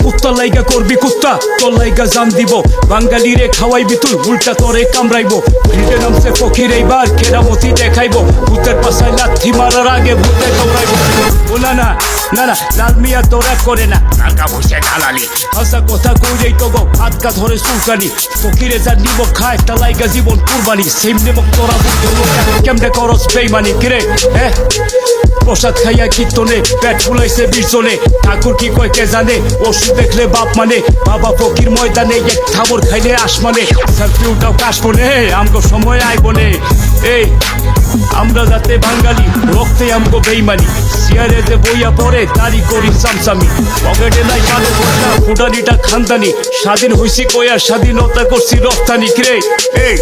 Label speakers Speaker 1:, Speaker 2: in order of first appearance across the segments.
Speaker 1: কুত্তা লাইগা করবি কুত্তা তোর লাইগা জান দিব বাঙালিরে খাওয়াইবি তুই উল্টা তোরে কামড়াইবো ফিল্ডে নামছে ফকির এইবার কেরামতি দেখাইবো ভূতের পাশায় লাথি মারার আগে ভূতে দৌড়াইবো বলা না না না লাল মিয়া তোরা করে না টাকা পয়সা ঢালালি হাসা কথা কইলেই তো গো হাতকা ধরে চুলকানি ফকিরে যা নিব খায় তা লাইগা জীবন কুরবানি সেম নিব তোরা কেমনে করস বেইমানি কিরে হ্যাঁ প্রসাদ খাইয়া কীর্তনে পেট ফুলাইছে বিরজনে ঠাকুর কি কয় কে জানে ওষুধ দেখলে বাপ মানে বাবা ফকির ময়দানে এক থাবর খাইলে আসমানে সেলফি উঠাও কাশবনে আমগো সময় আইবনে এই আমরা যাতে বাঙালি রক্তে আমগো বেইমানি সিয়ারে যে বইয়া পড়ে তারি করি সামসামি পকেটে নাই কালো পয়সা ফুটানিটা খানদানি স্বাধীন হইছি কয়া স্বাধীনতা করছি রপ্তানি কিরে এই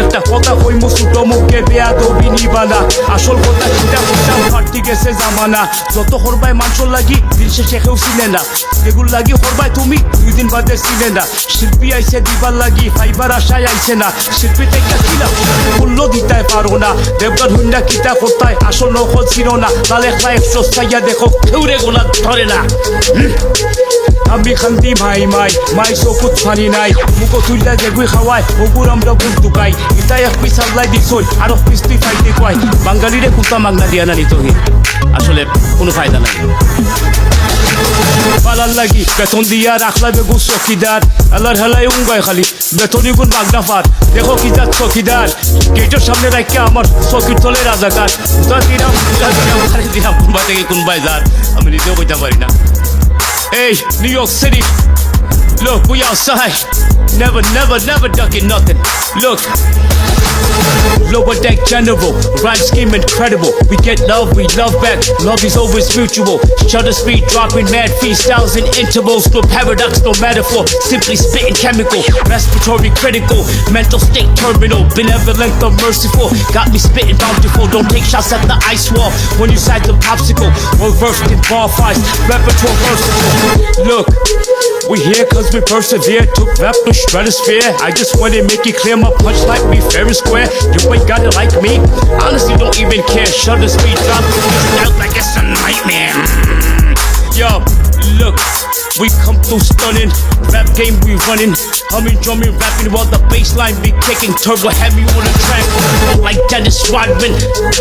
Speaker 1: একটা কথা কই মুসুটো মুখে বেয়াদবি নিবানা আসল কথা চিন্তা করতাম ফাটি গেছে জামানা যত হরবাই মানুষের লাগি দিন শেষে কেউ চিনে না যেগুলো লাগি হরবাই তুমি 2 দিন বাদে চিনে না শিল্পী আইছে দিবার লাগি ফাইবার আশায় আইছে না শিল্পী থেকে ছিলাম মূল্য দিতে পারো না দেবগর হুন্ডা কিতা করতায় আসল নকল ছিল না তাহলে খায় সস্তাইয়া দেখো কেউরে গোলা ধরে না আমি খান্তি ভাই মাই চকুত ফানি নাই মুখ তুললা যেগুই খাওয়াই ওগুর আমরা বুক দুকাই ইতাই এক পিস আল্লাই দিছই আর পিস্তি ফাইতে কয় বাঙালিরে কুতা মাগনা দিয়া না নিতহি আসলে কোনো ফায়দা নাই পালার লাগি বেতন দিয়া রাখলা বেগু চকিদার আল্লাহর হেলাই উঙ্গাই খালি বেতনি গুণ মাগনা ফার দেখো কি যার চকিদার গেটের সামনে রাখে আমার চকির তলে রাজাকার দিলাম কোনবা থেকে কোনবাই যার আমি নিজেও কইতে পারি না Hey, New York City, look, we outside, never ducking nothing, look, lower deck general, rhyme scheme incredible, we get love, we love back, love is always mutual, shutter speed dropping mad freestyles and intervals, no paradox, no metaphor, simply spitting chemical, respiratory critical, mental state terminal, benevolent or merciful, got me spitting bountiful, don't take shots at the ice wall, when you sight the popsicle, well versed in bar fights, repertoire versatile, look, we here cause we persevere, took rap to stratosphere, I just wanna make it clear, my punch like me fair and square, you ain't got it like me, honestly don't even care, shutter speed drop, out like it's a nightmare, yo, look, we come through stunning, rap game we running, humming, drumming, rapping while the bassline be kicking, turbo heavy on the track, like Dennis Rodman,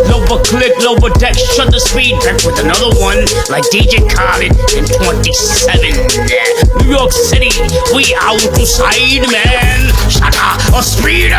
Speaker 1: lower click, lower deck, shutter speed, back with another one, like DJ Khaled in 27, New York City, we outside, man, shutter or speed.